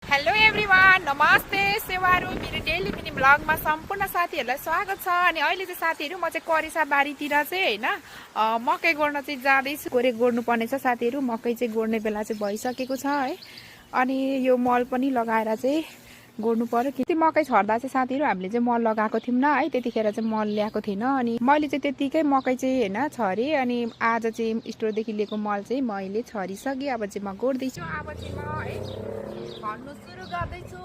Hello everyone, नमस्ते सेवारू। मेरो daily mini ब्लगमा सम्पूर्ण साथीहरूलाई स्वागत छ। अनि अहिले चाहिँ साथीहरू म चाहिँ करेसा बारीतिर चाहिँ हैन मकै गोड्न चाहिँ जाँदैछु। गोरे गोड्नु पर्ने छ साथीहरू। मकै चाहिँ गोड्ने बेला चाहिँ भइसकेको छ है। अनि यो मल पनि लगाएर चाहिँ गोड्नु पर्यो। कि मकै छर्दा चाहिँ साथीहरू हामीले चाहिँ मल लगाएको थियौँ न है, त्यतिखेर चाहिँ मल ल्याएको थिएन। अनि मैले चाहिँ त्यतिकै मकै चाहिँ हैन छरेँ। अनि आज चाहिँ स्टोरदेखि लिएको मल चाहिँ मैले छरिसकेँ। अब चाहिँ म गोड्दैछु। अब चाहिँ म है खन्नु सुरु गर्दैछु।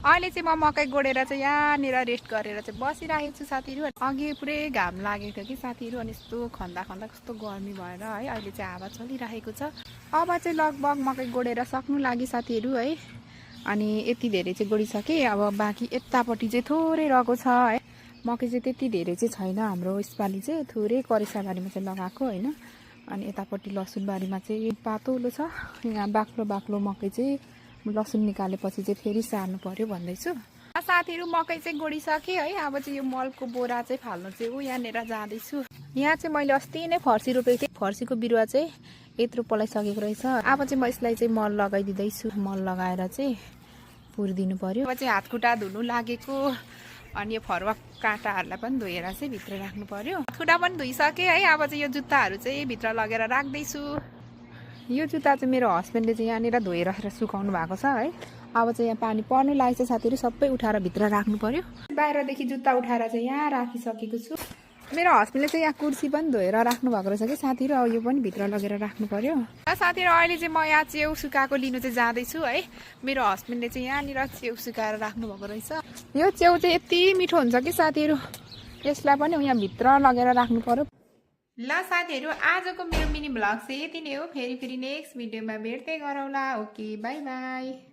अहिले चाहिँ म मकै गोडेर चाहिँ यहाँनिर रेस्ट गरेर चाहिँ बसिरहेको छु साथीहरू। अघि पुरै घाम लागेको थियो कि साथीहरू। अनि यस्तो खन्दा खन्दा कस्तो गर्मी भएर है अहिले चाहिँ हावा चलिरहेको छ। अब चाहिँ लगभग मकै गोडेर सक्नु लागि साथीहरू है। अनि यति धेरै चाहिँ गोडिसकेँ। अब बाँकी यतापट्टि चाहिँ थोरै रहेको छ है। मकै चाहिँ त्यति धेरै चाहिँ छैन हाम्रो यसपालि चाहिँ, थोरै करेसा बारीमा चाहिँ लगाएको होइन। अनि यतापट्टि लसुन बारीमा चाहिँ पातलो छ। यहाँ बाक्लो बाक्लो मकै चाहिँ लसुन निकालेपछि चाहिँ फेरि सार्नु पर्यो भन्दैछु। साथीहरू मकै चाहिँ गोडिसकेँ है। अब चाहिँ यो मलको बोरा चाहिँ फाल्नु चाहिँ यहाँनिर जाँदैछु। यहाँ चाहिँ मैले अस्ति नै फर्सी रोपेको थिएँ। फर्सीको बिरुवा चाहिँ यत्रो पलाइसकेको रहेछ। अब चाहिँ म यसलाई चाहिँ मल लगाइदिँदैछु। मल लगाएर चाहिँ पुरिदिनु पर्यो। अब चाहिँ हात खुट्टा धुनु लागेको। अनि यो फरुवा काँटाहरूलाई पनि धोएर चाहिँ भित्र राख्नु पर्यो। हात खुट्टा पनि धोइसकेँ है। अब चाहिँ यो जुत्ताहरू चाहिँ भित्र लगेर राख्दैछु। यो जुत्ता चाहिँ मेरो हस्बेन्डले चाहिँ यहाँनिर धोएर सुकाउनु भएको छ है। अब चाहिँ यहाँ पानी पर्नु लागेको छ साथीहरू। सबै उठाएर भित्र राख्नु पर्यो। बाहिरदेखि जुत्ता उठाएर चाहिँ यहाँ राखिसकेको छु। मेरो हस्बेन्डले चाहिँ यहाँ कुर्सी पनि धोएर राख्नु भएको रहेछ कि साथीहरू। अब यो पनि भित्र लगेर राख्नु पर्यो। साथीहरू अहिले चाहिँ म यहाँ च्याउ सुकाएको लिनु चाहिँ जाँदैछु है। मेरो हस्बेन्डले चाहिँ यहाँनिर च्याउ सुकाएर राख्नु भएको रहेछ। यो च्याउ चाहिँ यति मिठो हुन्छ कि साथीहरू। यसलाई पनि यहाँ भित्र लगेर राख्नु पर्यो। ल साथीहरू, आजको मेरो मिनी ब्लग चाहिँ यति नै हो। फेरि नेक्स्ट भिडियोमा भेट्दै गरौँला। Okay, by by.